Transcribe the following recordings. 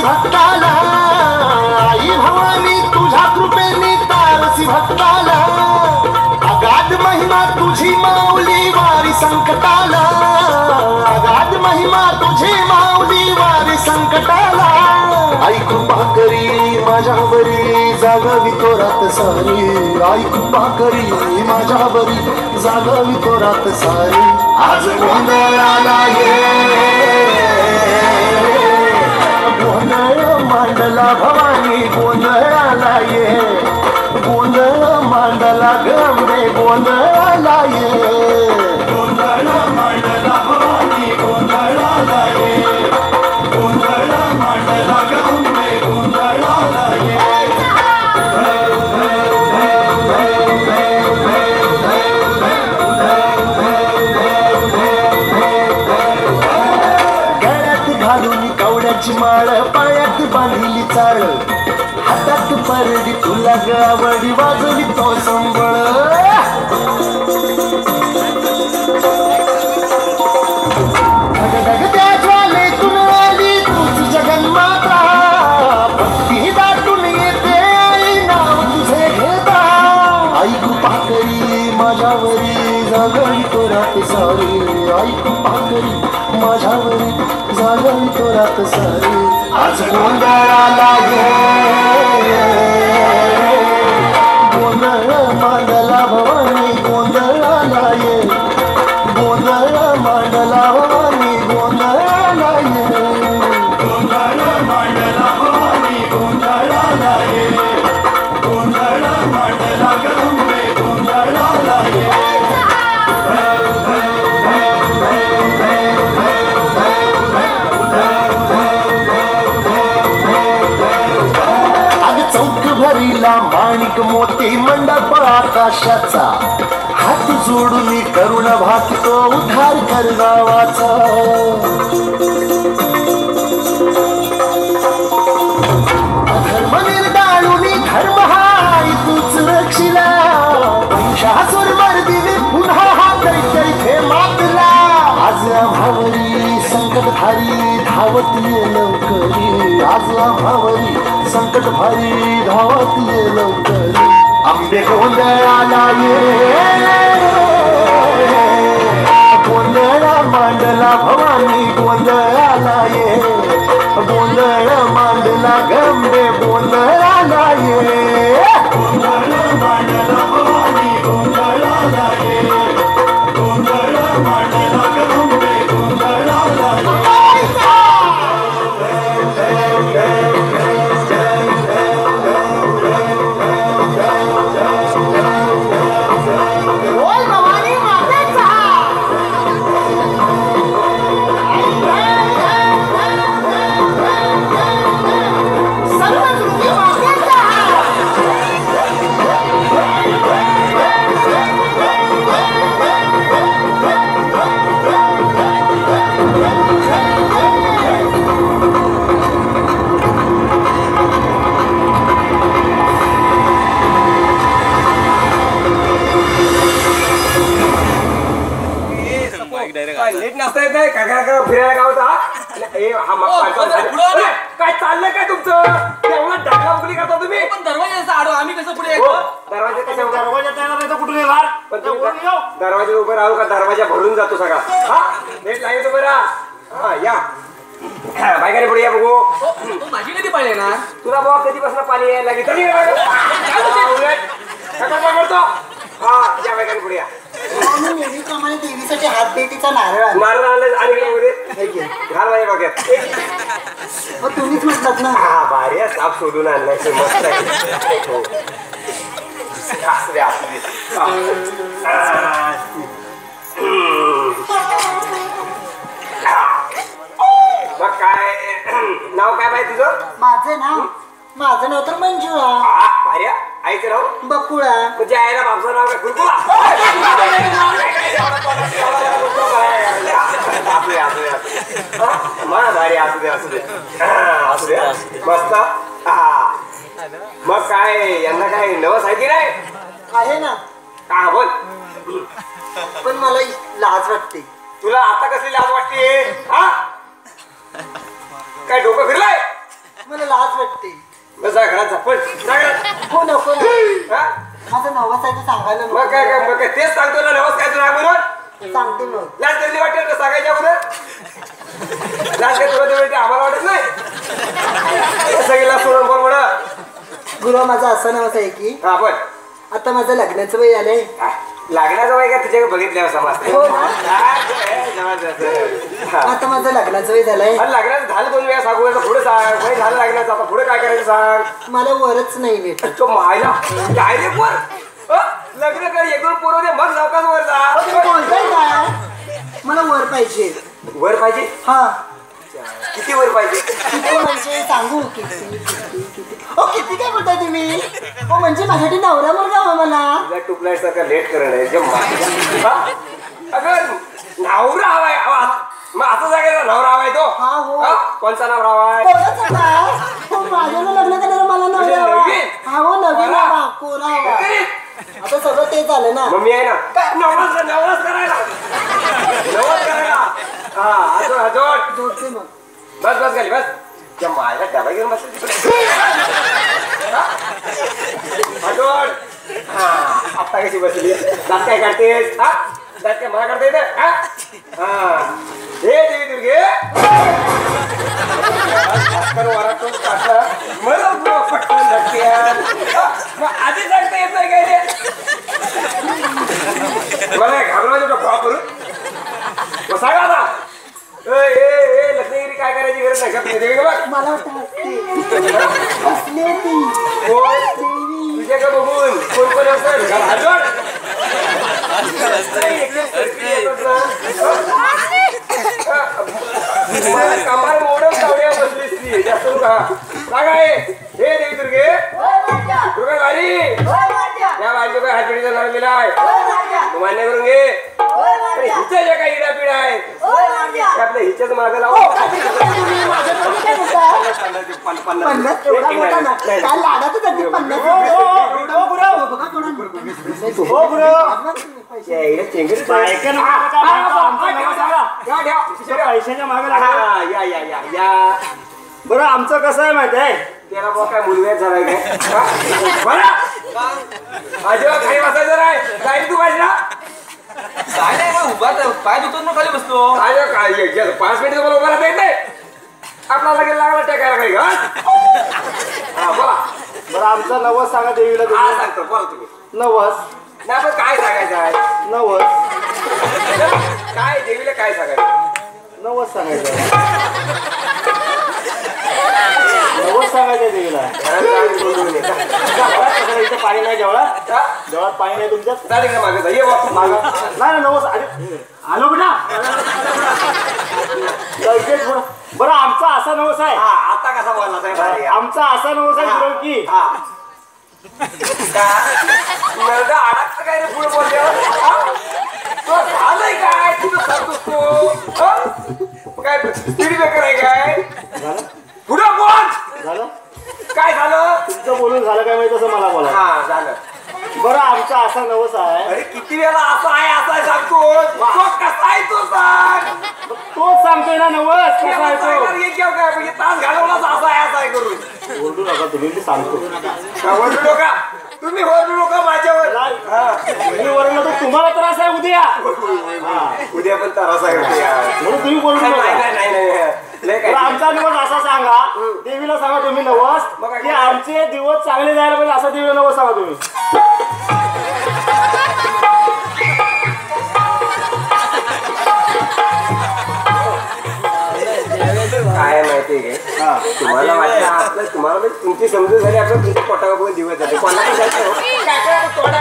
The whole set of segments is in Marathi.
भक्ताला आई भवानी तुझ्या कृपेने तारसी भक्ताला अगाध महिमा तुझी माऊली वारी संकटाला अगाध महिमा तुझी माऊली वारी संकटाला आई कृपा करी माझ्यावरी जागावी तोरात सारी आई कृपा करी माझ्यावरी जागावी तोरात सारी आज गोंधळाला गोंधळ मांडला भवानी गोंधळाला ये गोंधळ मांडला गंगे गोंधळाला ये गोंधळ मांडला भवानी गोंधळाला ये गोंधळ मांडला गंगे गोंधळाला ये माळ पायात बांधली चाळ हातात परडी तुला गावडी वाजवी तो संबळ धगधगत्या ज्वालेतून आली तुझी जगन्माता भक्ती दाटून येते आई नाव तुझे घेता आई कृपा करी माझ्यावरी जागवी तोरात सारी आई कृपा करी माझ्यावरी जागवी तोरात सारी आज गोंधळाला गोंधळ मांडला भवानी गोंधळाला ये गोंधळ मांडला भवानी गोंधळाला ये गोंधळ मांडला भवानी गोंधळाला ये गोंधळ मांडला गंगे गोंधळाला ये माणिक मोती मंडप आकाशाचा हात जोडून करुण भाकतो उद्धार कर गावाचा धर्म निर्दाळून धर्म हाय तूच रक्षिला महिषासुर मर्दिनी पुन्हा हा दैत्य मातला आज आम्हावरी संकट भारी धावत ये लवकरी आज आम्हावरी संकट भारी धावत ये लवकरी आंबे गोंधळाला ये गोंधळ मांडला भवानी गोंधळाला ये गोंधळ मांडला गंगे गोंधळाला ये गोंधळ मांडला भवानी गोंधळाला ये गोंधळ मांडला गंगे गोंधळाला ये फिरायला गावता काय चाललंय काय तुमचं तेवढा ढाकला बुकली करता तुम्ही पण दरवाजा आडो आम्ही कसं पुढे दरवाजा कशा दरवाजा कुठून येणार पण दरवाजा उभं राहू का दरवाजा भरून जातो सगळा हा नेट लागेल उभं राहा हा या बायकाने पुढे या बघू माझी कधी पाणी येणार तुला बाबा कधीपासून पाणी यायला लागेल तरी करतो हा या बायकाने पुढे या नेहमीप्रमाणे देवीसाठी हात पेटीचा नारळ आणला आणि घाल माझ्या बघ्यात तुम्हीच म्हटलात ना हा भारी साप शोधून आणलाय मस्त मग काय नाव काय पाहिजे तुझं माझं नाव तर मंजुळा भार्या आईचं नाव बकुळा. म्हणजे आईला बापचं नाव काय गुरुकुला. मला भारी असू दे असू दे असू दे मस्त. मग काय यांना काय नवस आहे की नाही? आहे ना, का बोल. पण मला लाज वाटते. तुला आता कसली लाज वाटते? हा काय डोकं फिरलाय? मला लाज वाटते. जा घरात जा पण जा घरात. हो नको ना. हा? माझं नवस आहे ते सांगायला मग काय काय मग काय तेच सांगतो ना नवस काय तुला म्हणून. सांगते मग. लाज कसली वाटते तर सांगायच्या अगोदर. लाज काय तुला तेवढी आम्हाला वाटत नाही. सगळीला सोडून बोल म्हणा. गुरु माझा असं नवस आहे की हा पण आता माझं लग्नाचं वय आलंय. लागण्याचं वय का तुझ्या बघितल्यावर समज. हो ना. आता माझं लग्नाचं वय झालंय. लग्नाचं झालं 2 वेळा सांगू पुढे सांग. वय झालं लग्नाचं आता पुढे काय करायचं सांग. मला वरच नाही भेटत. तो मायला डायरेक्ट वर लग्न कर 1-2 पोरं दे मग सावकाश वर जा. तुम्ही बोलताय काय? मला वर पाहिजे. वर पाहिजे? हा. किती वर पाहिजे? किती म्हणजे सांगू? किती काय बोलताय तुम्ही? हो म्हणजे माझ्यासाठी नवरा मुलगा हवा मला. तुझ्या टुकल्यासारखं लेट करणं आहे अगं नवरा हवाय. मग असं सांगायचं नवरा हवाय तो. हा हो. कोणचा नवरा हवाय? कोणाचा काय? हो माझ्याला लग्न करायला मला नवरा हवा. हा हो नवीन हवा. कोणा हवा? आता सगळं ते झालं ना. मम्मी आहे ना नवराच करायला. नवराच करायला. हा अजून अजून जोडते मग. बस बस खाली बस. त्या मायला डबा घेऊन बस अजून. हा आता कशी बसली दात काय काढतेस? हा दात काय मला काढता येतं? हा हे देवी दुर्गे मला पटकन आधी सांगता येत नाही काय ते. मला घाबरवायचं का भाव करून सांगा आता. लग्नगिरी काय करायची गरज नाही का? मला असले ती तुझ्या का बघून कोण कोण असेल कमाल मोडून सावड्या बसली जास्त का सांगा. हे देवी दुर्गे दुर्गा वारी या वारीच्या काय हातपिढीचा नाव लिहिला आहे मान्य करून घे. हिच्या ज्या काही इडा पिढा आहे आपल्या हिच्याच मागे लावून पैशाच्या मागे लागला. बरं आमचं कसं आहे माहिती आहे? त्याला बघ काय मुलगा झालाय काय बरं अजिबात काही वाचायचं नाही. जाईल तू पाहिजे ना काय नाही मग उभा पाय दुखून खाली बसतो. काय 5 मिनिट मला उभा राहता येत नाही. आपला लगेच लागला टेकायला काही हा बोला. बरं आमचा नवस सांगा देवीला. हा सांगतो बोला तुम्ही. नवस नाही पण काय सांगायचं आहे? नवस काय देवीला काय सांगायचं? नवस सांगायचं. नवस सांगायचं देवीला. इथं पाणी नाही जेवढा जेवढा पाणी नाही तुमच्यात मागा नाही नवस. आलो बेटा लगेच. बरं आमचा असा नवस आहे. आता कसा बोलला? आमचा असा नवस आहे की अडकत काय रे पुढे बोलल्यावर झालंय काय तुझं सांगतोस तू काय स्पीड ब्रेकर आहे काय? पुढं बोल. झालं काय झालं? तुमचं बोलून झालं काय माहिती असं मला बोला. हा झालं. बरं आमचा असा नवस आहे. अरे किती वेळा असा आहे असा सांगतो तो कसा आहे तो सांग. तोच सांगतोय ना नवस कसा आहे तो. काय तास घालवला असा आहे काय करून ओरडू नका तुम्ही. मी सांगतो. ओरडू नका तुम्ही. ओरडू नका माझ्यावर. मी ओरडलो तर तुम्हाला त्रास आहे उद्या. उद्या पण त्रास आहे म्हणून तुम्ही बोलू नका. नाही. आमचा दिवस असा सांगा देवीला सांगा तुम्ही नवस की आमचे दिवस चांगले जायला पाहिजे असा देवीला नवस सांगा तुम्ही. काय माहितीये का तुम्हाला वाटतं आपलं तुम्हाला तुमची समजून झाली आपलं तुमच्या पोटावर बघून दिवस जाते. कोणाला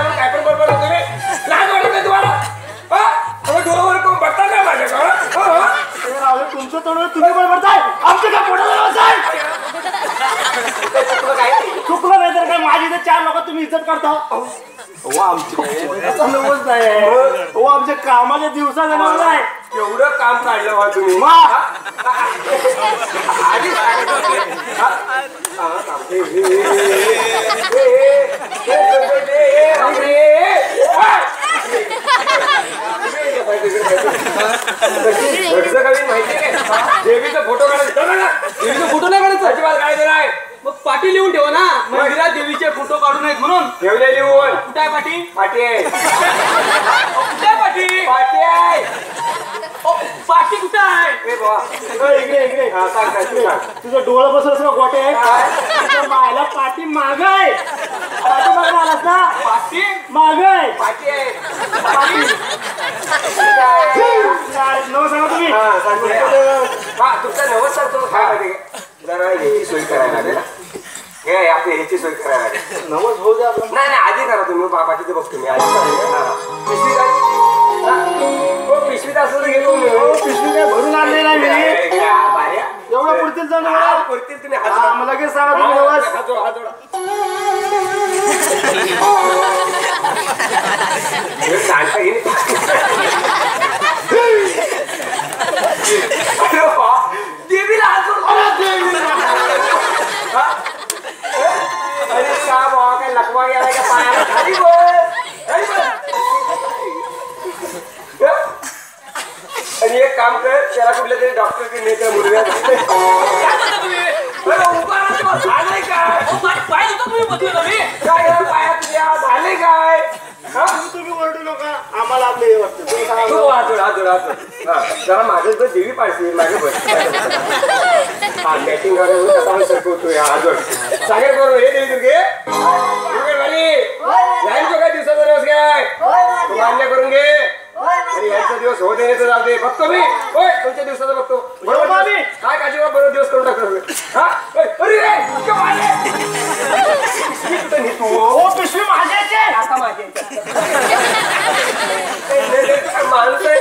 पण काय पण बरोबर तुम्ही लहान वाटत नाही तुम्हाला. डोळ्यावर कोण बघता काय माझ्याकडं? तुमचं तोंड तुम्ही बरोबरताय आमचं काय पोटाला चुकलं काय? चुकलं नाही तर काय. माझी तर 4 लोक तुम्ही इज्जत करता हो आमच्या नवस नाही हो आमच्या कामाच्या दिवसा जाणार नाही एवढं काम काढलं हो तुम्ही आधी माहिती देवीचा फोटो काढायचा देवीचा फोटो नाही काढायचा अजिबात काढायचं नाही मग पाटी लिहून ठेवा ना मंदिरात देवीचे फोटो काढू नयेत म्हणून ठेवले लिहून कुठे आहे पाटी पाठी आहे कुठे आहे पाटी पाठी आहे पाटी कुठे आहे इकडे इकडे तुझं डोळं बसलं असं गोटे आहे मायला पाठी माग आहे पाठी मागं आलास ना पाटी माग आहे पाठी आहे नवं सांगा तुम्ही हा तुमचा नवस सांगतो काय माहिती जरा ह्याची सोय करायला लागेल हे आपली ह्याची सोय करायला लागेल नवस होऊ द्या आपलं नाही नाही आधी करा तुम्ही बाबाची बघतो मी आधी पिशवी काय हो पिशवीत असलं तर घेतो मी पिशवी काय भरून आणले नाही मी एवढं पुरतील जाणं पुरतील तुम्ही हात लगेच सांगा तुम्ही नवस सांगता येईल देवीला अरे का बाबा काय लकवा गेला का पायाला खाली आणि एक काम कर त्याला कुठल्या तरी डॉक्टरकडे नेत्या मुलगा झालंय काय काय पाया तुझ्या झाले काय तुम्ही ओरडू नका आम्हाला आपलं हे वाटतं जरा माझं तर देवी पाडते माझे बॅटिंग कसा सरकवतोय आजोड सांगेल करून हे देवी दुर्गे यायचो काय दिवसाचा दिवस काय तू मान्य करून घे आणि यायचा दिवस हो देण्याचं जाऊ दे बघतो मी होय तुमच्या दिवसाचा बघतो बरोबर काय काळजी बरोबर दिवस करून टाकतो हा हो पिशवी माझ्याची आता माझे माणूस आहे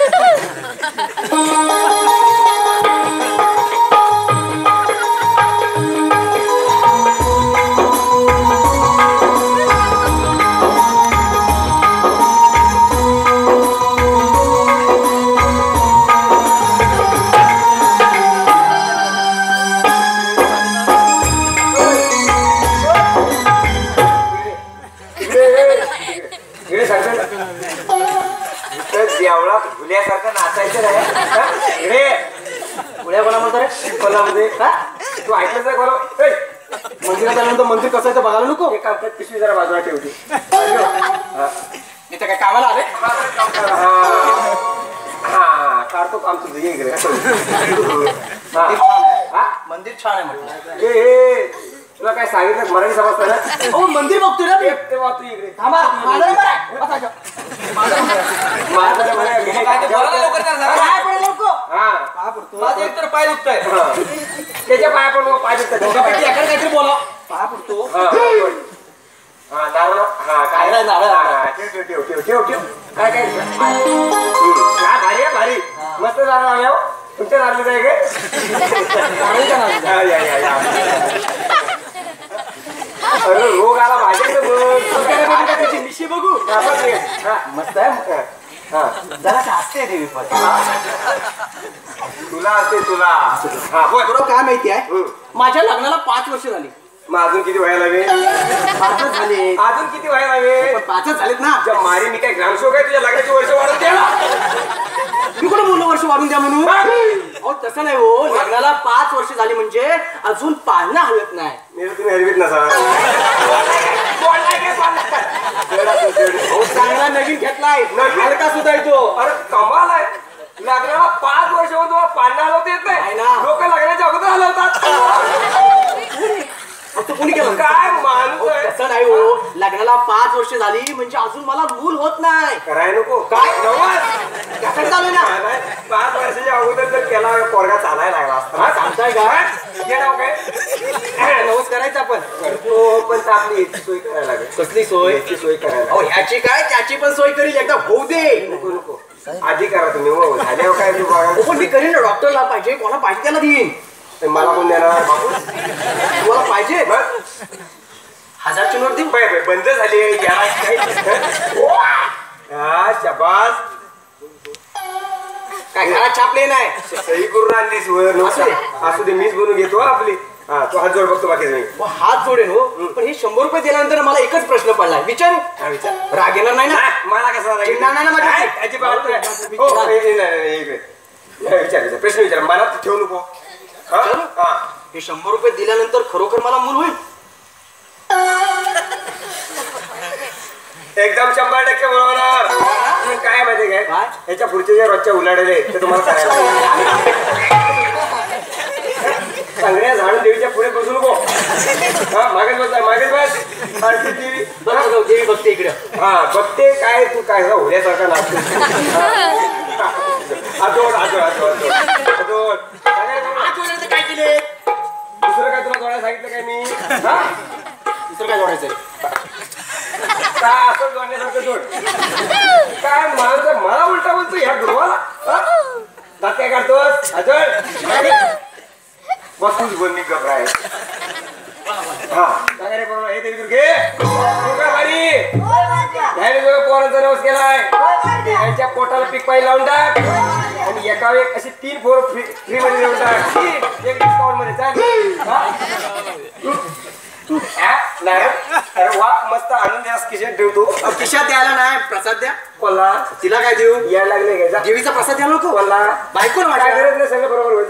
देवळा भुल्यासारखं नाचायचं नाही रे भुल्या कोणा म्हणतो रे कोणामध्ये तू ऐकलंच आहे बरोबर मंदिरात आल्यानंतर मंदिर कसं आहे बघायला नको एक काम पिशवी जरा बाजूला ठेवते इथं काय कामाला आले हा काढतो काम तुझं इकडे मंदिर छान आहे म्हटलं ए तुला काय सांगितलं मराठी समजतं ना हो मंदिर बघतोय ना तेव्हा तू इकडे थांबा माझा नंबर आहे माझं एकतर पाय दुखतंय त्याच्या पाया पण पाय दुखतात काहीतरी बोला पाय पडतो हा नारळ हा काय नारळ ठेव ठेव ठेव ठेव काय काय हा भारी आहे भारी मस्त नारळ आल्या तुमच्या नारळीचं आहे अरे रोग आला माझ्याकडे त्याची मिशी बघू मस्त आहे जरा असते देवी पण तुला असते तुला हा बरोबर काय माहिती आहे माझ्या लग्नाला 5 वर्ष झाली मग अजून किती व्हायला लागेल 5च झाले अजून किती व्हायला लागेल 5च झालेत ना मारी मी काय ग्रामशोक आहे तुझ्या लग्नाची वर्ष वाढून द्यायला मी कुठं बोललो वर्ष वाढून द्या म्हणून अहो तसं नाही हो लग्नाला 5 वर्ष झाली म्हणजे अजून पाळणं हलत नाही मी तुम्ही हरवीत नसा चांगला नवीन घेतलाय हलका सुद्धा येतो अरे कमाल आहे लग्नाला 5 वर्ष होऊन तुम्हाला पाळणं हलवता येत नाही लोक लग्नाच्या अगोदर हलवतात कोणी केलं काय माणूस आहे तसं नाही हो लग्नाला 5 वर्ष झाली म्हणजे अजून मला मूल होत नाही कराय नको काय नवस चालू ना 5 वर्षाच्या अगोदर जर केला पोरगा चालायला लागला असता सांगताय का हे नाव काय नवस करायचा आपण करतो पण आपली याची सोय करायला लागेल कसली सोय याची सोय करायला अहो ह्याची काय त्याची पण सोय करील एकदा होऊ दे नको नको आधी करा तुम्ही हो झाल्यावर काय तू हो, पण मी करीन ना डॉक्टरला पाहिजे कोणाला पाहिजे त्याला देईन मला कोण देणार बापू तुम्हाला पाहिजे 1000 फॉर्च्युनर देऊ. बंद झाली शबास. काय घरात छापले नाही. सही करून आणलीस वर. असू दे मीच बनवून घेतो आपली. हा तू हात जोड बघतो बाकी नाही. हात जोडेन हो. पण हे 100 रुपये दिल्यानंतर मला एकच प्रश्न पडला. विचारू. राग येणार नाही ना. मला कसा चिडणार नाही ना माझ्या. विचार प्रश्न विचार मला ठेवू नको. हे 100 रुपये दिल्यानंतर खरोखर मला मूल होईल. एकदम 100% बरोबर. काय माहिती काय ह्याच्या पुढचे जे रोजच्या उलाढाले ते तुम्हाला करायला चांगल्या झाडून देवीच्या पुढे बसू नको. हा मागेच बस मागेच बस. देवी बघते इकडे. हा बघते काय तू काय होण्यासारखा नाचतो. आजोड आजोड आजोड आजोड काय केले. दुसरं काय तुला जोडायला सांगितलं काय मी. दुसरं काय जोडायचंय. काय असं जोडण्यासारखं जोड. काय माणूस मला उलटा बोलतो ह्या गुरुवाला. दात काय काढतोस. आजोड बसून बोल मी घबराय. हा काय रे बरोबर हे देवी घे पोरांचा नवस केलाय. त्यांच्या पोटाला पीक पाणी लावून टाक आणि एका एक अशी 3 4 फ्री मध्ये देऊन टाक. एक डिस्काउंट मध्ये नाही. अरे वा मस्त आणून द्यास खिशात ठेवतो. खिशात द्यायला नाही प्रसाद द्या. कोणला तिला काय देऊ. यायला लागले काय देवीचा प्रसाद द्यायला नको. कोणला बायकोला काय माझ्या. गरज नाही सगळं बरोबर होईल.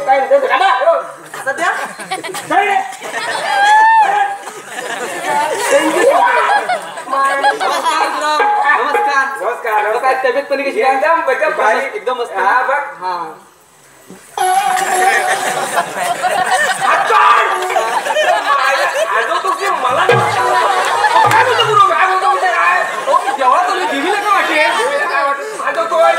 काय प्रसाद द्या. नमस्कार. नमस्कार नमस्कार. तब्येत पण कशी. एकदम बघ भारी एकदम मस्त. हा बघ. हा मला काय बोलतो गुरु काय बोलतो म्हणजे काय जेव्हा तुम्ही देवीला काय वाटेल. काय वाटत माझवतोय.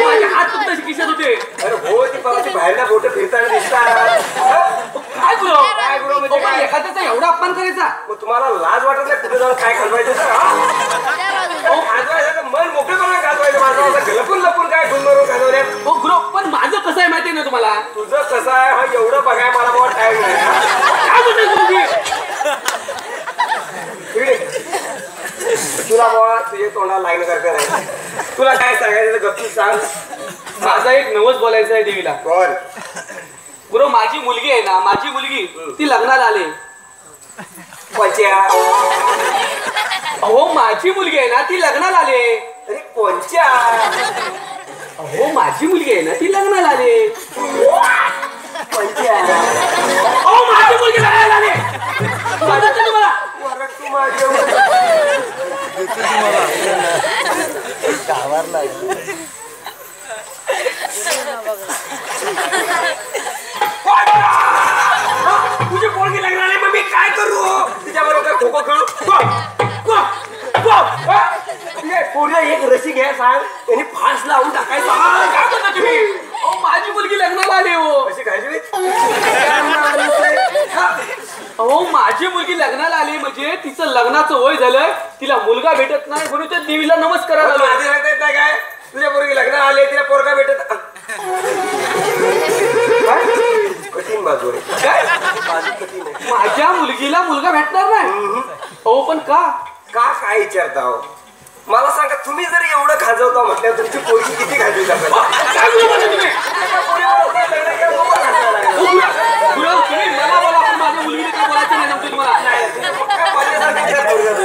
माझे हात तुमच्या खिशात होते. अरे हो ती मला ती बाहेरला बोट फिरताना दिसतात. काय गुरु काय गुरु म्हणजे काय एखाद्याचा एवढा अपमान करायचा. मग तुम्हाला लाज वाटत नाही कुठे जाऊन काय खाजवायचं खाजवायचं मन मोकळेपणा खाजवायचं. माझं लपून लपून काय गुलमरून खाजवण्यात. हो गुरु पण माझं कसं आहे माहिती आहे ना तुम्हाला. तुझं कसं आहे हा एवढं बघाय मला बाबा टाइम नाही. काय बोलतोय गुरुजी. तुला बाबा तुझे तोंडाला लागणं करते नाही. तुला काय सांगायचं गप्पी सांग. माझा एक नवस बोलायचं आहे देवीला. बोल. गुरु माझी मुलगी आहे ना माझी मुलगी ती लग्नाला आले. कोणच्या. अहो माझी मुलगी आहे ना ती लग्नाला आले. अरे कोणच्या. अहो माझी मुलगी आहे ना ती लग्नाला आले. कोणच्या. अहो माझी मुलगी लग्नाला आले. समजतं तुम्हाला. तू माझ्या तुझी पोरगी लग्न आली मग मी काय करू. तिच्याबरोबर खो खो खेळू. पोरीला एक रशी घ्या सांग त्यांनी फास लावून टाकायचं. काय म्हणता तुम्ही. अहो माझी मुलगी लग्नाला आले हो. अशी खायची. अहो माझी मुलगी लग्नाला आली म्हणजे तिचं लग्नाचं वय झालं. तिला मुलगा भेटत नाही म्हणून त्या देवीला नमस्कार आधी सांगता येत नाही काय. तुझ्या पोरगी लग्न आले तिला पोरगा भेटत. कठीण बाजू आहे. माझ्या मुलगीला मुलगा भेटणार नाही. हो पण का काय विचारता हो. मला सांगा तुम्ही जर एवढं खाजवता म्हटल्यावर तुमची पोरगी किती खाजवी जातात. मला बोला पण माझ्या मुलगीने काय बोलायचं नाही नव्हतं तुम्हाला.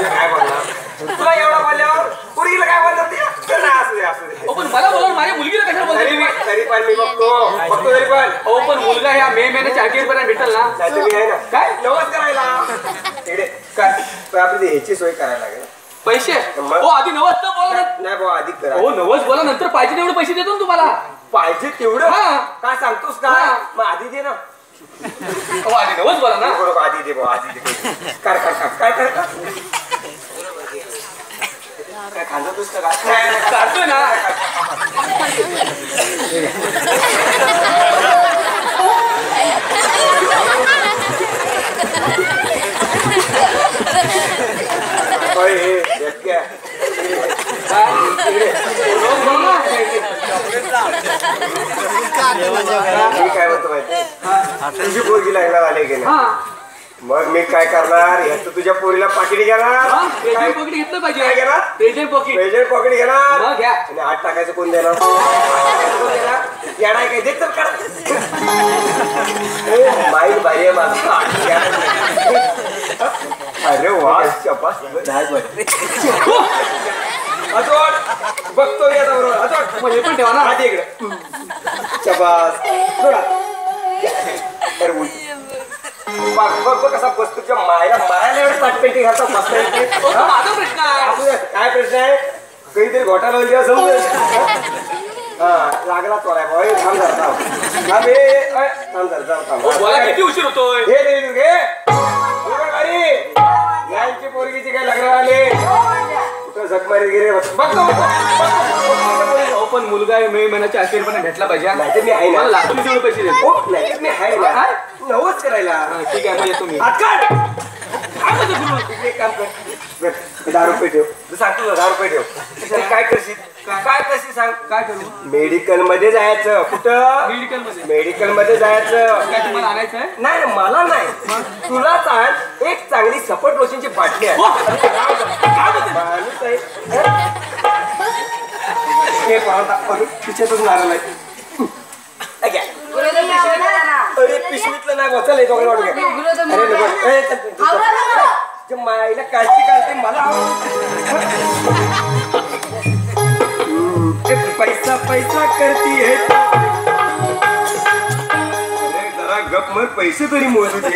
काय बोलणार तुला एवढा बोलल्यावर पोरगीला काय बोलतात. असू दे असू दे. पण मला बोला माझ्या मुलगीला कशाला बोलतो. तरी पण मी बघतो तरी पण. हो पण मुलगा ह्या मे महिन्याच्या अखेरपर्यंत भेटेल ना. तुम्ही आहे ना काय नवस करायला इकडे काय आपली ह्याची सोय करायला लागेल. पैसे हो आधी नवस तर बोला. नाही बाबा आधी करा. हो नवस बोला नंतर पाहिजे तेवढे पैसे देतो ना तुम्हाला. पाहिजे तेवढं. हा. काय सांगतोस का मग आधी दे ना. हो आधी नवस बोला ना. बरोबर आधी दे बाबा आधी दे. काय काय खांदतोस का काय काढतोय ना. काय म्हणतो माहिती तुझी पोरगी लग्नाला आले की नाही मग मी काय करणार याचं तुझ्या पोरीला पाकिट घेणार प्रेझेंट पॉकेट घेतलं पाहिजे. काय घेणार प्रेझेंट पॉकेट. प्रेझेंट पॉकेट घेणार मग घ्या. आणि आत टाकायचं कोण देणार कोण देणार येणार काय देत तर काढ माईल बाई आहे माझं अरे वा शपास अजून बघतो मी आता बरोबर अजून हे पण ठेवा ना. आधी इकडे शबास अरे बोल बघ कसा बसतो तुझ्या मायला एवढं पाटपेंटी घालता मस्त माझा प्रश्न आहे. काय प्रश्न आहे कधीतरी घोटाळा होईल तेव्हा समजेल हा लागला चोराय भाऊ थांब जरा थांब थांब जरा जाऊ थांब बोला किती उशीर होतोय. घे दे तू घे यांची पोरगीची काय लग्न आले कुठं झकमारी गिरे बघतो पण मुलगा मे महिन्याच्या अखेरपणे भेटला पाहिजे. नाही मी आहे ना लाखो तेवढे पैसे देतो. हो नाही मी आहे ना नवच करायला ठीक आहे म्हणजे तुम्ही एक काम कर 10 रुपये ठेव तू सांगतो 10 रुपये ठेव काय करशील काय करशील सांग काय करू. मेडिकल मध्ये जायचं कुठं मेडिकल मध्ये. मेडिकल मध्ये जायचं काय तुम्हाला आणायचं आहे. नाही मला नाही तुला सांग एक चांगली सपोर्ट लोशनची बाटली आहे माणूस आहे हे पाहता तिच्यातच नारळ आहे अरे पिशवीतलं नाही बघ चल हे दोघे वाटू घ्या अरे माईला काळजी काढते मला पैसा पैसा करती है जरा गप मग पैसे तरी मोजू दे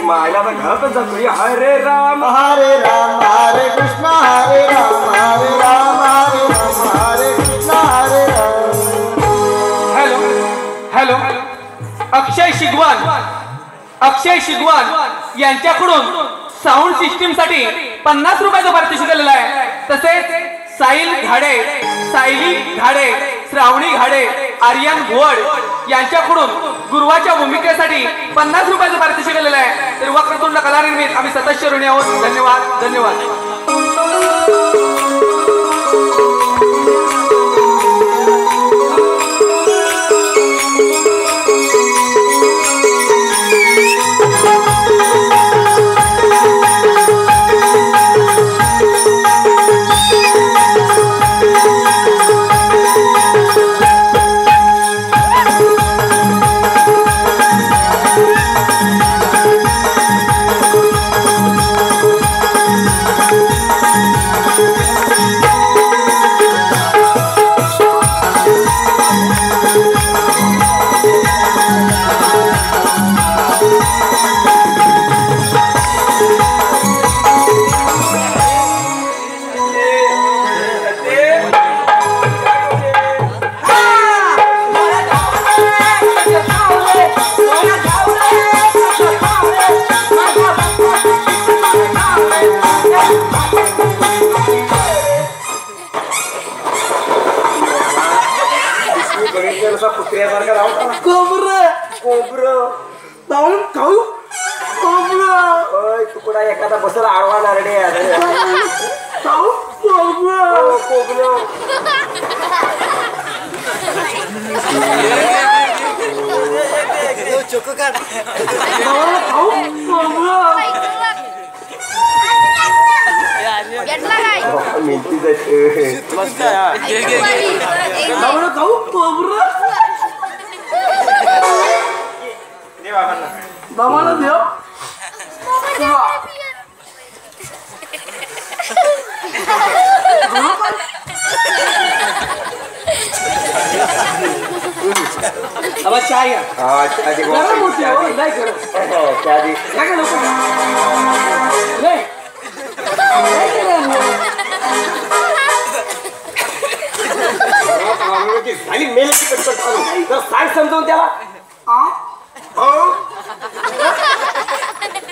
मायला तर घरातच जातो हरे राम हरे राम हरे कृष्ण हरे राम हरे राम हरे राम हरे कृष्ण हरे राम. हॅलो अक्षय शिगवान यांच्याकडून साऊंड सिस्टीम साठी 50 रुपयाचं पारितोषिक दिलेलं आहे. तसेच सायली घाडे श्रावणी घाडे आर्यन भोवड यांच्याकडून गुरुवाच्या भूमिकेसाठी 50 रुपयाचं पारितोषिक दिलेलं आहे. तर वक्रतुंड कलानिर्मित आम्ही सदस्य ऋणी आहोत. धन्यवाद. कुत्र्यासारखा राहता कोबर तुकडा एखादा बसल आडवा नारडे मिळती बाबाला देव अब चाय हाँ चाय झाली मेलची कटकट चालू तर सांग समजावून त्याला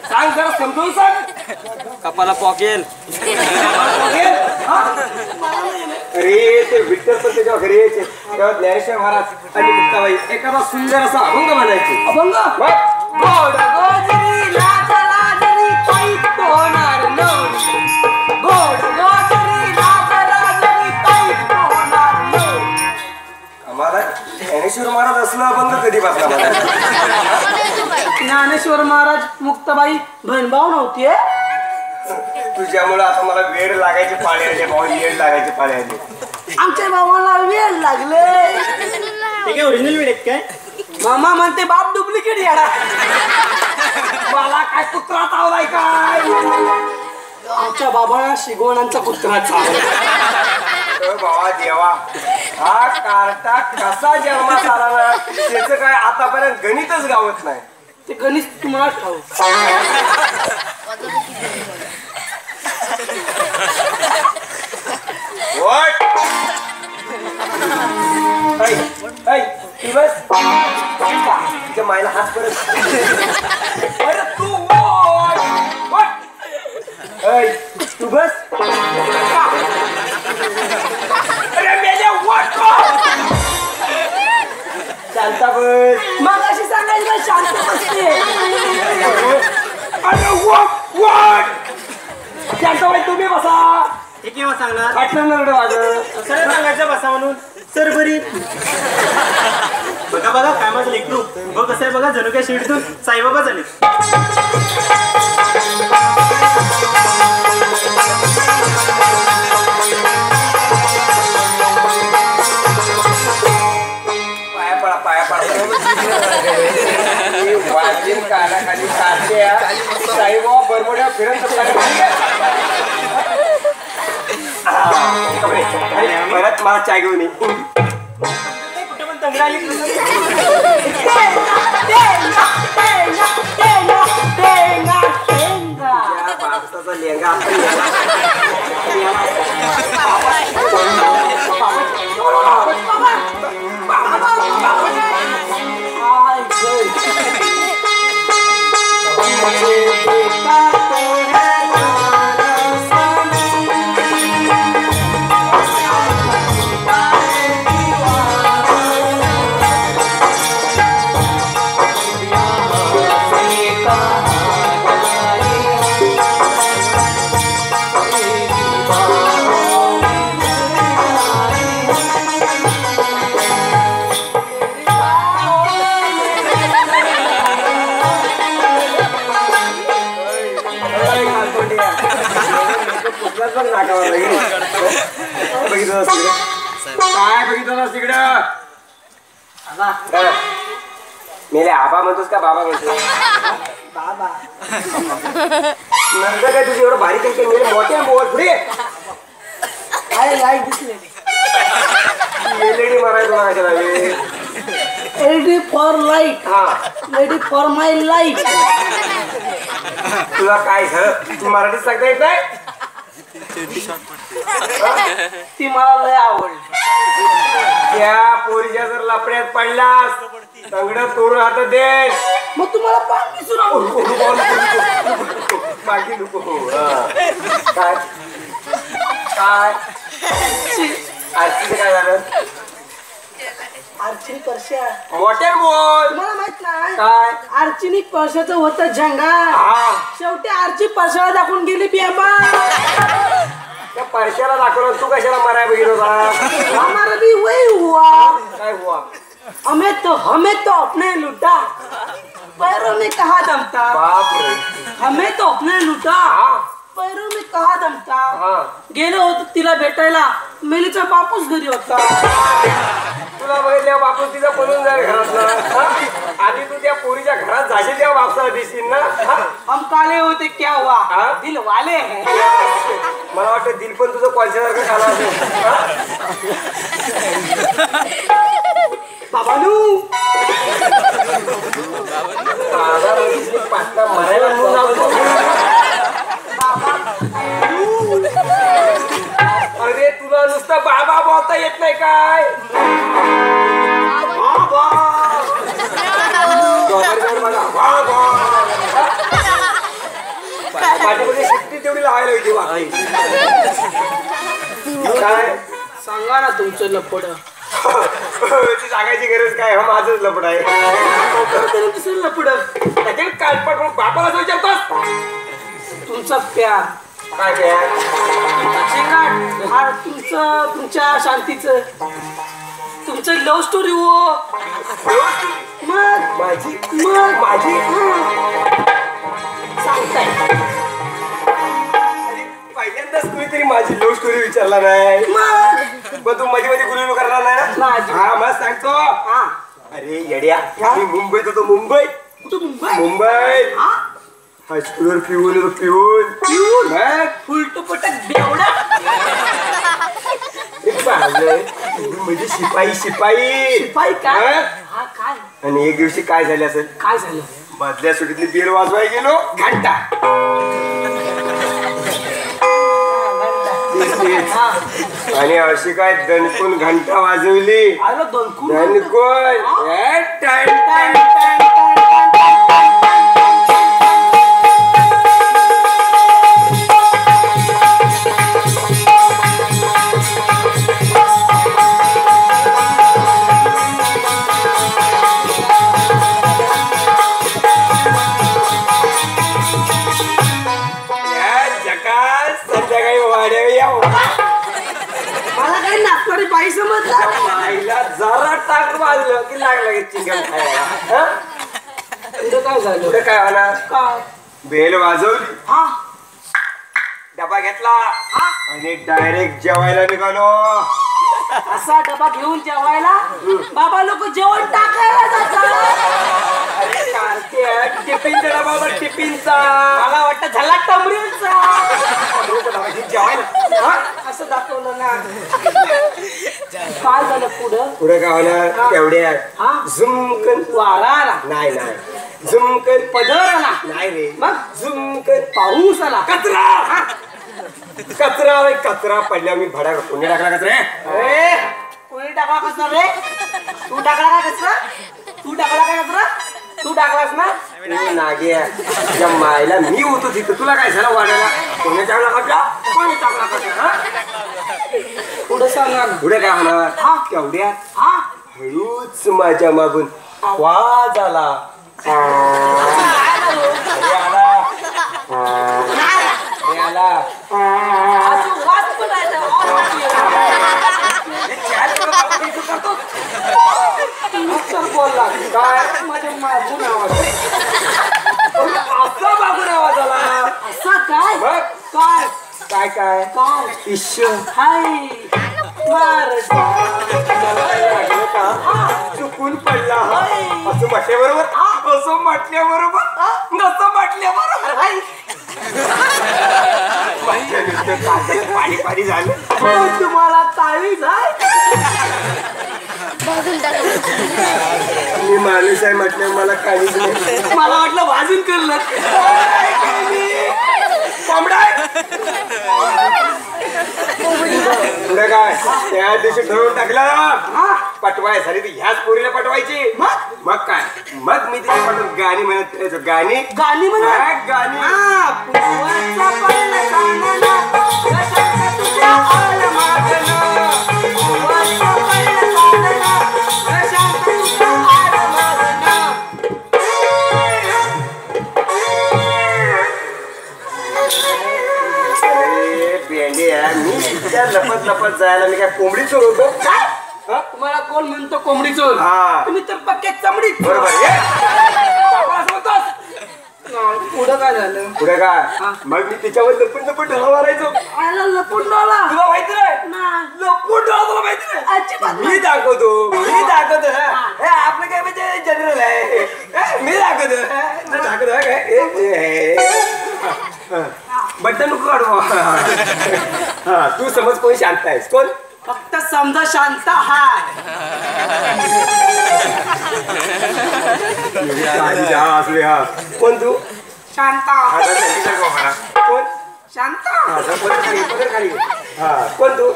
सांग जरा समजावून सांग कपाला पॉकेल अरे ते विठ्ठल पण त्याच्या घरी यायचे तेव्हा ज्ञानेश्वर महाराज आणि मुक्ताबाई एखादा सुंदर असा अभंग म्हणायचे अभंग गोड गोजरी लाजरी काही होणार नाही गोड गोजरी लाजरी काही होणार नाही आम्हाला ज्ञानेश्वर महाराज असलं अभंग कधी बसला ज्ञानेश्वर महाराज मुक्ताबाई बहीणभाऊ नव्हती तुझ्यामुळे आता मला वेळ लागायची पाळी आली भाऊ, वेळ लागायची पाळी आली. आमच्या भावाला वेळ लागले. ते काय ओरिजिनल वेळ काय? मामा म्हणते बाप डुप्लिकेट येणार. मला काय कुत्रा चावलाय काय? आमच्या बाबाला शिगवणांचा कुत्रा चावला. बाबा देवा, हा कार्टा कसा जन्मात आला ना त्याचं काय आतापर्यंत गणितच गावत नाही. ते गणित तुम्हाला ठाऊ. तुझ्या मायला हात परत. तू बस. शांता बस. मग अशी सांगायची शांत बसते. शांताबाई तुम्ही बसा. हे केव्हा सांगणार? वाटलं माझं सरळ सांगायचं बसा म्हणून. सर बरी बघा बघा काय माझं लेकरू बघ कसं आहे बघा, जणू काय शिडीतून साईबाबा झाले. पाया पडा पाया पडा. वाजवीन कानाखाली काढल्या साईबाबा बरमोड्या फिरत परत मला चाय घेऊन ये. कुठे पण तंगडा आली. बापसाचा लेंगा काय बघितलं तिकडं? मेले आबा म्हणतोस का बाबा म्हणतो? बाबा नंतर काय तुझी एवढं बारीक आहे मेले मोठे बोल पुढे. काय लाईट दिसले. एलईडी मारायचं तुला कशाला? LD for light. हा लेडी फॉर माय लाईट. तुला काय झालं? तू मराठीत सांगता येत नाही? ती मला लय आवडली. त्या पोरीच्या जर लपड्यात पडलास तंगड तोडून हातात दे. मग तुम्हाला पाणी सुरू बाकी नको. काय काय आरतीचं काय झालं? अर्चिनी परश्या मोठ्या बोल. तुम्हाला माहित नाही काय? अर्चिनी परशाचं होतं झंगा. हा शेवटी आरची परशाला दाखवून गेली बेबा. त्या परशाला दाखवलं तू कशाला मराय बघित होता? हमारा भी वही हुआ. काय हुआ? हमें तो अपने लूटा, पैरों में कहा दमता. बाप रे. हमें तो अपने लूटा, हा पैरों में कहा दमता. हा गेलो होतो तिला भेटायला, मेलीचा बापूस घरी होता. तुला बघितल्या बापू तिचा पळून जाईल घरातला. आधी तू त्या पोरीच्या घरात जाशील तेव्हा बापसाला दिसतील ना. हम काले होते क्या हुआ, हा? दिल वाले हैं. मला वाटतं दिल पण तुझं कॉलच्यासारखं झालं असेल. बाबानू दादा बघितली पाटला मरायला म्हणून लावतो. अरे तुला नुसतं बाबा बोलता येत नाही काय? पाठीमध्ये शिट्टी तेवढी लावायला होती. काय सांगा ना तुमचं लपड. ती सांगायची गरज काय? हा माझंच लपड आहे. दुसरं लपड त्याच्यात कालपट म्हणून बापाला असं विचारतोस? तुमचा प्यार काय काय? तुमच्या शांतीचं तुमचं लव्ह स्टोरी हो. मग माझी मग माझी सांगताय पहिल्यांदाच कुणीतरी माझी लव्ह स्टोरी विचारला नाही. मग तू मध्ये मध्ये गुलू करणार नाही ना. माझी. हा मग सांगतो. हा अरे येड्या मी मुंबईत होतो. मुंबई कुठं मुंबई मुंबई हा हायस्कूलवर पिऊन होतो. पिऊन मग फुलटो पटक बेवडा म्हणजे शिपाई शिपाई शिपाई काय हा? हा काय आणि एक दिवशी काय झाले असेल. काय झालं मधल्या सुटीतली बेल वाजवाय गेलो. घंटा हा आणि अशी काय दणकून घंटा वाजवली. आलं दणकून दणकून ए, टन, टन, संध्याकाळी वाड्यावर या. मला काही नाचणारी बाई समजलं आईला जरा टाक वाजलं की लागला की चिकन खायला. हं? पुढे काय झालं पुढे काय होणार. काय बेल वाजवली. हा डबा घेतला आणि डायरेक्ट जेवायला निघालो. असा डबा घेऊन जेवायला बाबा लोक जेवण टाकायला जातात. अरे कार्तिया टिफिनचा डबा बघ. टिफिनचा मला वाटतं झाला टमरीचा डबा घेऊन जेवायला. हा? असं दाखवलं ना काय झालं पुढं पुढे काय होणार. तेवढ्या हा झुमकन वारा आला नाही नाही झुमकन पदर आला नाही रे. मग झुमकन पाऊस आला कचरा कचरा रे. कचरा पडल्या मी भडा कोणी टाकला कचरा. ए, कोणी टाकला कचरा रे तू टाकला का कचरा तू टाकला का कचरा तू टाकलास ना तू नाग्या तुझ्या मायला मी होतो तिथं. तुला काय झालं वाढायला. कोणी टाकला कचरा कोणी टाकला कचरा. पुढे सांगा ना. पुढे काय होणार. हा. केवढ्या हा हळूच माझ्या मागून आवाज आला. अरे आला अरे आला. असं वाद पण आहे ना. नुसतं बोलला काय माझ्या मागून आवाज असा मागून आवाज आला. असं काय बघ काय काय काय काय ईश्वर हाय मार चुकून पडला. असं म्हटल्या बरोबर असं म्हटल्या बरोबर नसं म्हटल्या बरोबर पाणी पाणी झालं. तुम्हाला ताळीच आहे मी माणूस आहे म्हटलं मला काहीच नाही. मला वाटलं भाजून करलं कोंबडा पुढे काय त्या दिवशी ठरवून टाकलं पटवाय झाली ती ह्याच पोरीला पटवायची. मग काय मग मी तिला पटवून गाणी म्हणत फिरायचो. गाणी गाणी म्हणा हा, गाणी पुष्पाचा पडला कानाला, कशाचा तुझ्या आला मागणं. पुष्पाचा पडला कानाला, कशाचा तुझ्या आला मागणं. अरे भेंडी आहे. मी त्या लपत लपत जायला मी काय कोंबडी चोर होतो. काय तुम्हाला कोण म्हणतो कोंबडी चोर. हा. तुम्ही तर पक्के चमडी बरोबर पुढं काय झालं पुढे काय मग मी तिच्यावर लपून लपून ढळा मारायचो. आला लपून डोला तुला माहिती नाही नाही. लपून ढळा तुला माहिती नाही. अजिबात मी दाखवतो हे आपलं काय म्हणजे जनरल आहे. मी दाखवतो काय बटन नको काढू. हा तू समज कोण शांत आहेस. कोण फक्त समजा शांत हाय. असले हा कोण तू शांत कोण शांत खाली हा कोण तू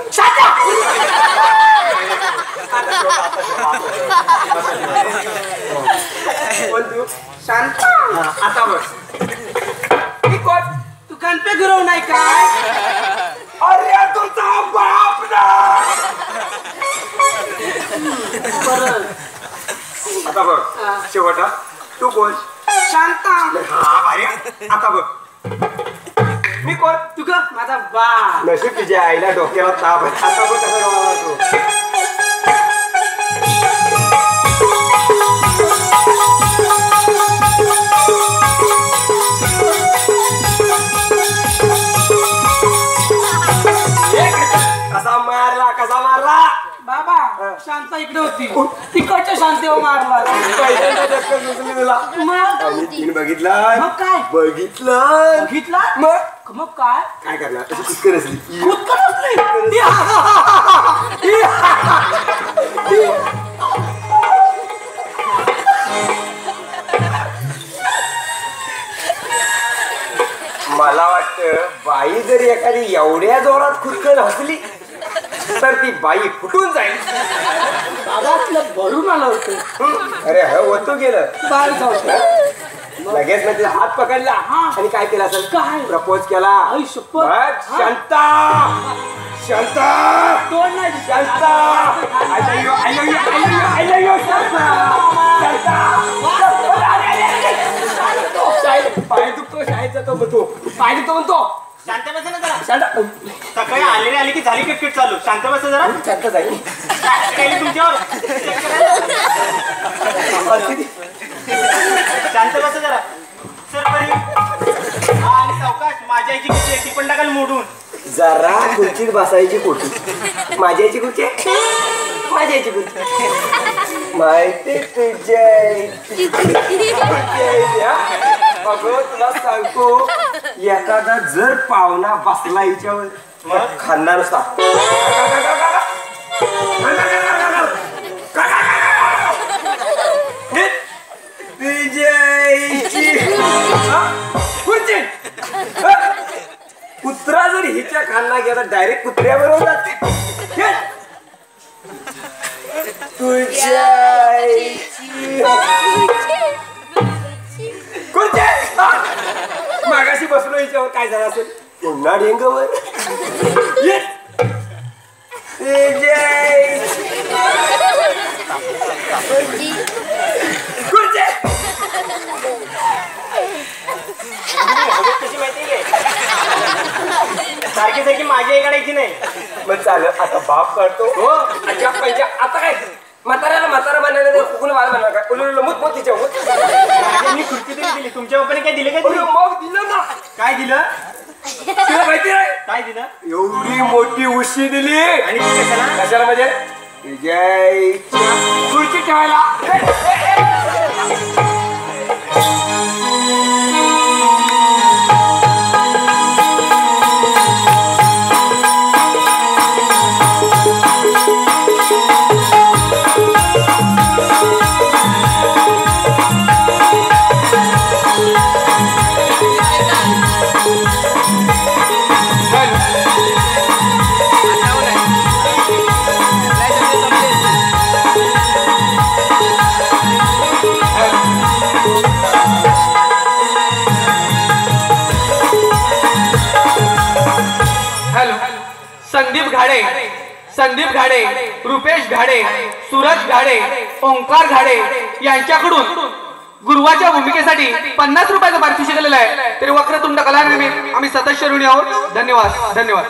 कोण तू शांत. आता बस मी कोण तू गणपे गुरव नाही काय. अरे तुमचा बाप ना. बरं आता बघ शेवटा तू कोण शांत. हा भारी आता बघ मी कोण तू ग माझा बा. नशीब तुझ्या आईला डोक्यावर ताप आहे. आता बघ कसा गावाला तू कसा मारला बाबा शांता इकडे होती तिकडच्या शांतीवर मारला पहिल्यांदा चक्कर सुचली तुला मग तीन बघितला मग काय बघितलं बघितला मग काय काय करणार अशी कुचकर असली खुदकन असली मला वाटतं बाई जर एखादी एवढ्या जोरात खुदकन हसली तर ती बाई फुटून जाईल दादा तुला भरून आलं होतं अरे होतो गेलं बाहेर जाऊ लगेच ना तिचा हात पकडला आणि काय केलं असेल काय? प्रपोज केला आई शपथ बघ, शांता शांता तोड नाही Shanta I love you, I love you, I love you, I love you, Shanta Shanta पाय दुखतो शाळेचा तो म्हणतो पाय दुखतो म्हणतो शांत बसा ना जरा शांता सकाळी आली की झाली किटकिट चालू शांत बसा जरा शांत जाईल काय तुमच्यावर शांत बसा जरा सर बरी आणि सावकाश माझ्या आईची किती आहे ती पण टाकाल मोडून जरा खुर्चीत बसायची कुठे माझ्या याची खुर्ची माझ्या याची खुर्ची माहिती तुझ्या अगं तुला सांगतो एखादा जर पाहुणा बसला हिच्यावर मग खाणार असता कुत्रा जर हिच्या खाना गेला डायरेक्ट कुत्र्याबरोबर जाते मागाशी बसलो हिच्यावर काय झालं असेल पुन्हा डेंगवर कशी माहिती सारखी सारखी माझी आई काढायची नाही मग चालत आता बाप करतो हो अच्छा पाहिजे आता काय म्हाताऱ्याला म्हातारा बनायला कुकून वाळ बनणार काय उलट मूत मोत तिच्या मी खुर्ची तरी दिली तुमच्या बापाने काय दिलं का मग दिलं ना काय दिलं तुला माहिती नाही काय दिलं एवढी मोठी उशी दिली आणि ती कशाला कशाला म्हणजे खुर्ची ठेवायला संदीप घाडे, रुपेश घाडे, सूरज घाडे, ओंकार घाडे यांच्याकडून गुरुवाच्या भूमिकेसाठी 50 रुपयाचं पारितोषिक दिलेलं आहे. तरी वक्रतुंड कलानिमित्त आम्ही सतत ऋणी आहोत. धन्यवाद धन्यवाद.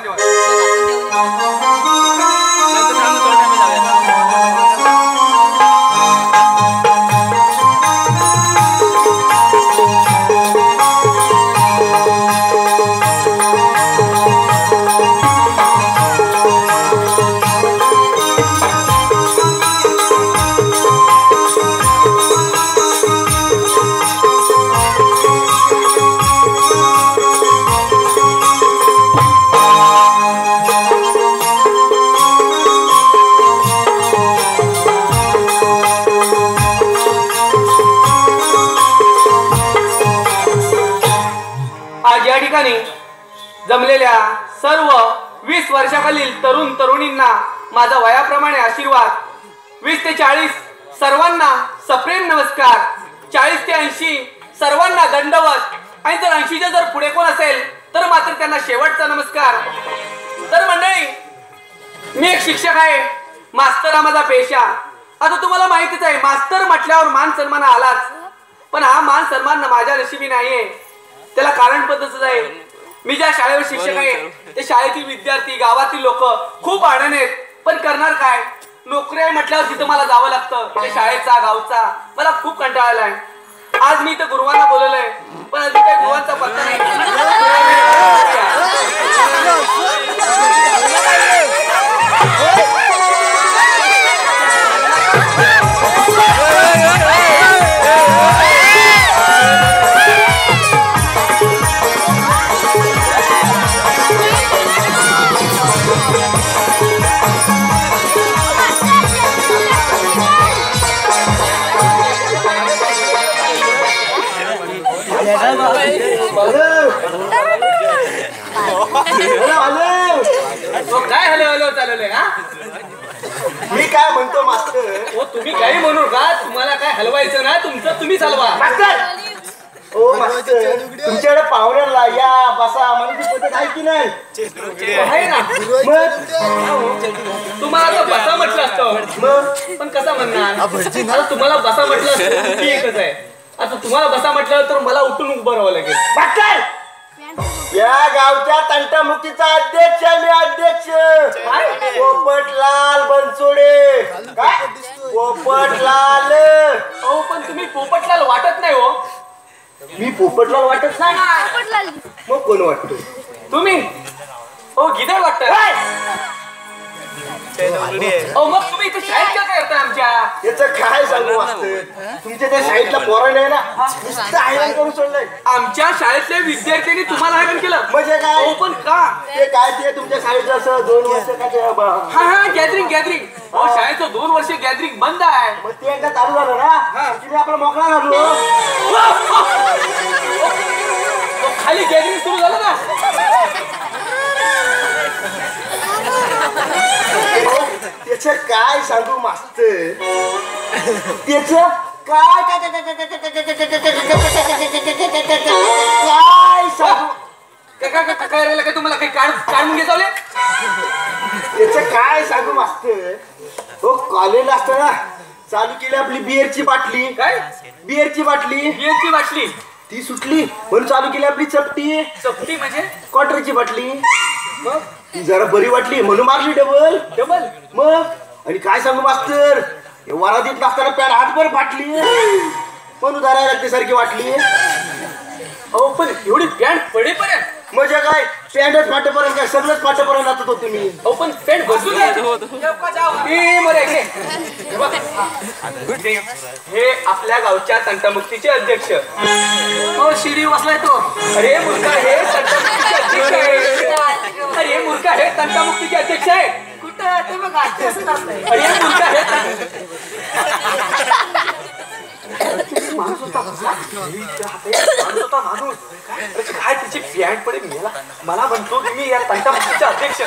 जमलेल्या सर्व 20 वर्षाखालील तरुण तरुणींना माझा वयाप्रमाणे आशीर्वाद. 20 ते 40 सर्वांना सप्रेम नमस्कार. 40 ते 80 सर्वांना दंडवत. आणि जर 80च्या जर पुढे कोण असेल तर मात्र त्यांना शेवटचा नमस्कार. तर मंडळी, मी एक शिक्षक आहे. मास्तर हा माझा पेशा. आता तुम्हाला माहितीच आहे, मास्तर म्हटल्यावर मान सन्मान आलाच. पण हा मान सन्मान माझ्या नशिबी नाहीये. त्याला कारण पद्धतच आहे. मी ज्या शाळेवर शिक्षक आहे ते शाळेतील विद्यार्थी, गावातील लोक खूप आनंद आहेत. पण करणार काय, नोकरी आहे म्हटल्यावर तिथं मला जावं लागतं. ते शाळेचा, गावचा मला खूप कंटाळा आलाय. आज मी इथं गुरुवांना बोलवलंय, पण अजून काही गुरुवांचा पत्ता नाही. काय हॅलो हॅलो चालवलंय हा? मी काय म्हणतो मास्तर हो तुम्ही काही म्हणू का? तुम्हाला काय हलवायचं ना तुमचं तुम्ही चालवा. ओ मास्तर तुमच्याकडे पाहुण्याला या बसा मला पद्धत आहे की नाही आहे ना मग तुम्हाला तर बसा म्हटलं असतं मग पण कसं म्हणणार आता तुम्हाला बसा म्हटलं असतं ती एकच आहे. आता तुम्हाला बसा म्हटलं तर मला उठून उभं राहावं लागेल. मास्तर या गावच्या तंटामुक्तीचा अध्यक्ष आहे मी अध्यक्ष पोपटलाल बनसोडे काय पोपटलाल हो पण तुम्ही पोपटलाल वाटत नाही हो. मी पोपटलाल वाटत नाही मग कोण वाटतो तुम्ही हो गिधाड वाटत. मग तुम्ही इथे शाळेत का करताय आमच्या? याचं काय सांगू मास्तर तुमच्या त्या साईडला पोरायला आहे ना नुसतं हैराण करून सोडलंय आमच्या शाळेतल्या विद्यार्थ्यांनी तुम्हाला हैराण केलं. म्हणजे काय हो पण का? ते काय ते तुमच्या साईडला असं 2 वर्ष का ते हा हा गॅदरिंग हो शाळेचं 2 वर्ष गॅदरिंग बंद आहे. मग ते एकदा चालू झालं ना की मी आपला मोकळा झालो खाली गॅदरिंग सुरू झालं ना. त्याच काय सांगू मास्तर त्याच काय सांगू काय राहिलं काय तुम्हाला काही काढून घे चावले. त्याच काय सांगू मास्तर हो कॉलेजला असताना चालू केली आपली बिअरची बाटली काय बिअरची बाटली बिअरची बाटली ती सुटली म्हणून चालू केली आपली चपटी चपटी म्हणजे क्वार्टरची बाटली मग ती जरा बरी वाटली म्हणून मारली डबल मग आणि काय सांगू मास्तर वरातीत असताना पॅन्ट हातभर फाटली म्हणून धरायला लागते सारखी वाटली अहो पण एवढी पॅन्ट पडेपर्यंत म्हणजे काय पॅन्टच फाटेपर्यंत काय सगळंच फाटेपर्यंत जात होतो तुम्ही अहो पण पॅन्ट बसू हे आपल्या गावच्या तंटामुक्तीचे अध्यक्ष हो शिरी बसलाय तो. अरे मूर्खा हे तंटामुक्तीचे अध्यक्ष आहे. अरे मूर्खा हे तंटामुक्तीचे अध्यक्ष आहे. कुठं ते बघा अरे मूर्खा हे माणूस होता माणूस काय तिची पॅन्ट पडे मला म्हणतो तुम्ही या तंटामुक्तीचे अध्यक्ष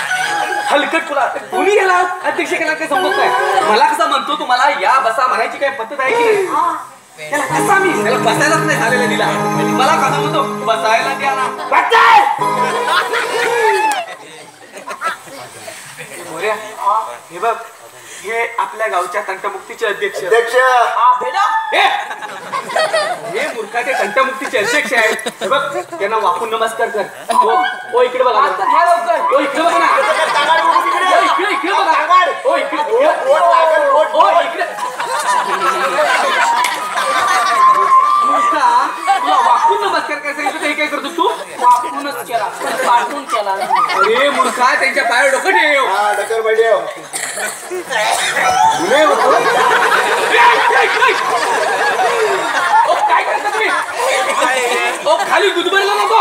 हलकट तुला कुणी याला अध्यक्ष केला काही समजत नाही. मला कसं म्हणतो तुम्हाला या बसा म्हणायची काही पद्धत आहे की नाही. त्याला कसा मी त्याला बसायलाच नाही झालेला दिला मला कसं म्हणतो बसायला द्या ना. हे बघ हे आपल्या गावच्या तंटमुक्तीचे अध्यक्ष हे मूर्खाचे तंटमुक्तीचे अध्यक्ष आहेत. हे बघ त्यांना वाकून नमस्कार कर. ओ इकडे बघा ओ इकडे बघा ना इकडे बघा ओ इकडे मूर्खा तुला वाकून नमस्कार करायचं हे काय करतो तू वाकूनच केला पाठवून केला. अरे मूर्खा त्यांच्या पायावर डोकं ठेव. काय करता तुम्ही खाली गुदमरला नको